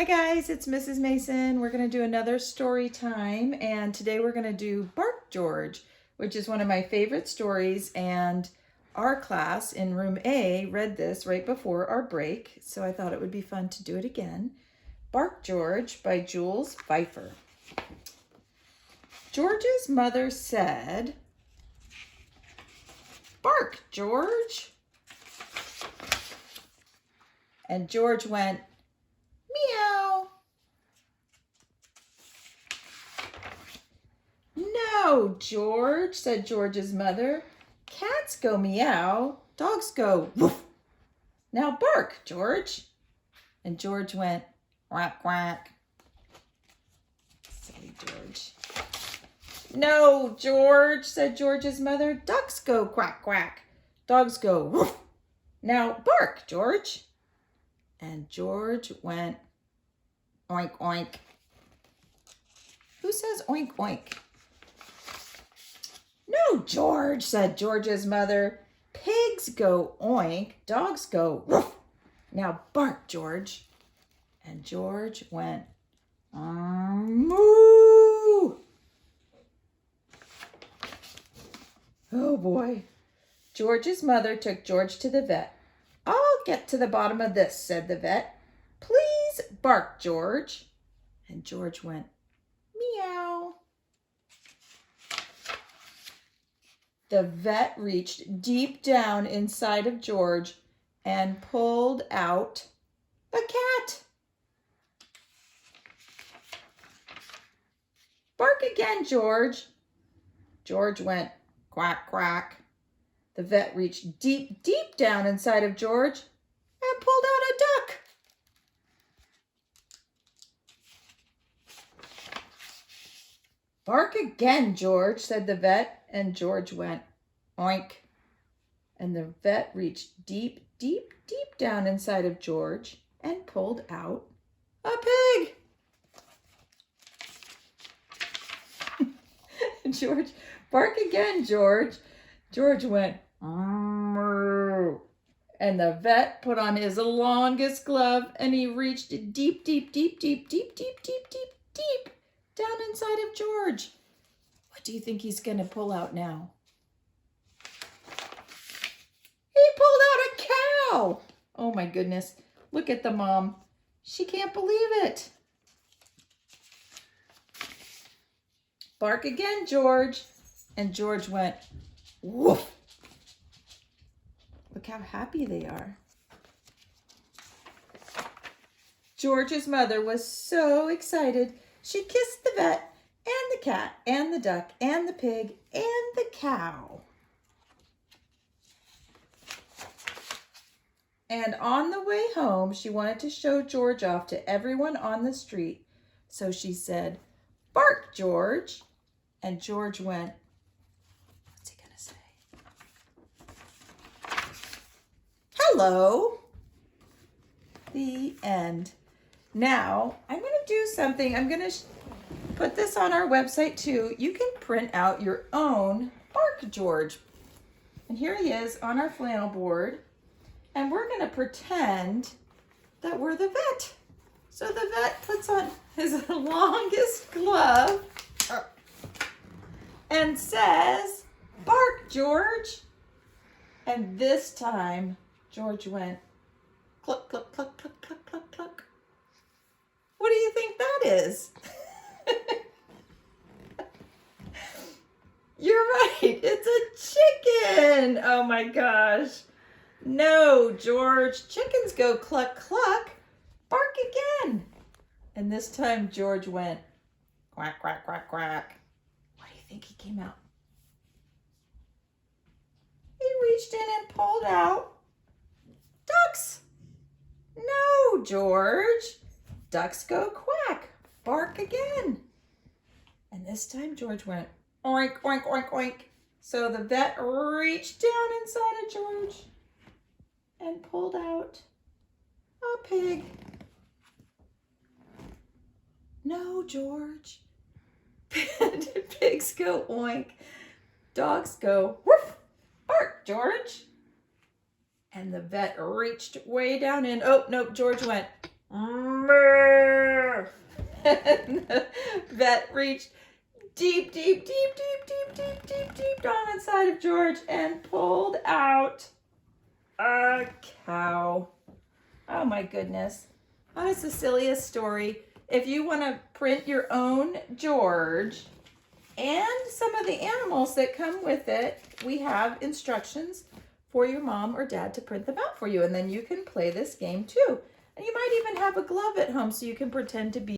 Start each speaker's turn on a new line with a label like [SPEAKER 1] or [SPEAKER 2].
[SPEAKER 1] Hi guys, it's Mrs. Mason. We're going to do another story time, and today we're going to do Bark George, which is one of my favorite stories, and our class in room A read this right before our break, so I thought it would be fun to do it again. Bark George by Jules Feiffer. George's mother said, "Bark, George." And George went, "Meow." "No, George," said George's mother. "Cats go meow, dogs go woof. Now bark, George." And George went, "Quack, quack." Silly George. "No, George," said George's mother. "Ducks go quack, quack, dogs go woof. Now bark, George." And George went, "Oink, oink." Who says oink, oink? "No, George," said George's mother. "Pigs go oink, dogs go woof. Now bark, George." And George went, moo. Oh boy. George's mother took George to the vet. "I'll get to the bottom of this," said the vet. "Please bark, George." And George went, meow. The vet reached deep down inside of George and pulled out a cat. "Bark again, George." George went, quack, quack. The vet reached deep, deep down inside of George and pulled out a duck. "Bark again, George," said the vet, and George went, oink. And the vet reached deep, deep, deep down inside of George and pulled out a pig. George, "Bark again, George." George went, moo. And the vet put on his longest glove and he reached deep, deep, deep, deep, deep, deep, deep, deep, deep down inside of George. What do you think he's going to pull out now? He pulled out a cow. Oh my goodness. Look at the mom. She can't believe it. "Bark again, George." And George went, woof. Look how happy they are. George's mother was so excited. She kissed the vet and the cat and the duck and the pig and the cow. And on the way home, she wanted to show George off to everyone on the street. So she said, "Bark, George." And George went, what's he gonna say? Hello. The end. Now, I'm going to do something. I'm going to put this on our website too. You can print out your own Bark George. And here he is on our flannel board. And we're going to pretend that we're the vet. So the vet puts on his longest glove and says, "Bark, George." And this time, George went, cluck, cluck, cluck, cluck, cluck, cluck, cluck. What do you think that is? You're right, it's a chicken. Oh my gosh. No, George, chickens go cluck, cluck. Bark again. And this time George went, quack, quack, quack, quack. What do you think he came out? He reached in and pulled out ducks. No, George. Ducks go quack. Bark again. And this time George went, oink, oink, oink, oink. So the vet reached down inside of George and pulled out a pig. No, George. Pigs go oink. Dogs go woof. Bark, George. And the vet reached way down in. Oh, no, George went, And the vet reached deep, deep, deep, deep, deep, deep, deep, deep down inside of George and pulled out a cow. Oh my goodness. That is the silliest story. If you want to print your own George and some of the animals that come with it, we have instructions for your mom or dad to print them out for you. And then you can play this game too. And you might even have a glove at home so you can pretend to be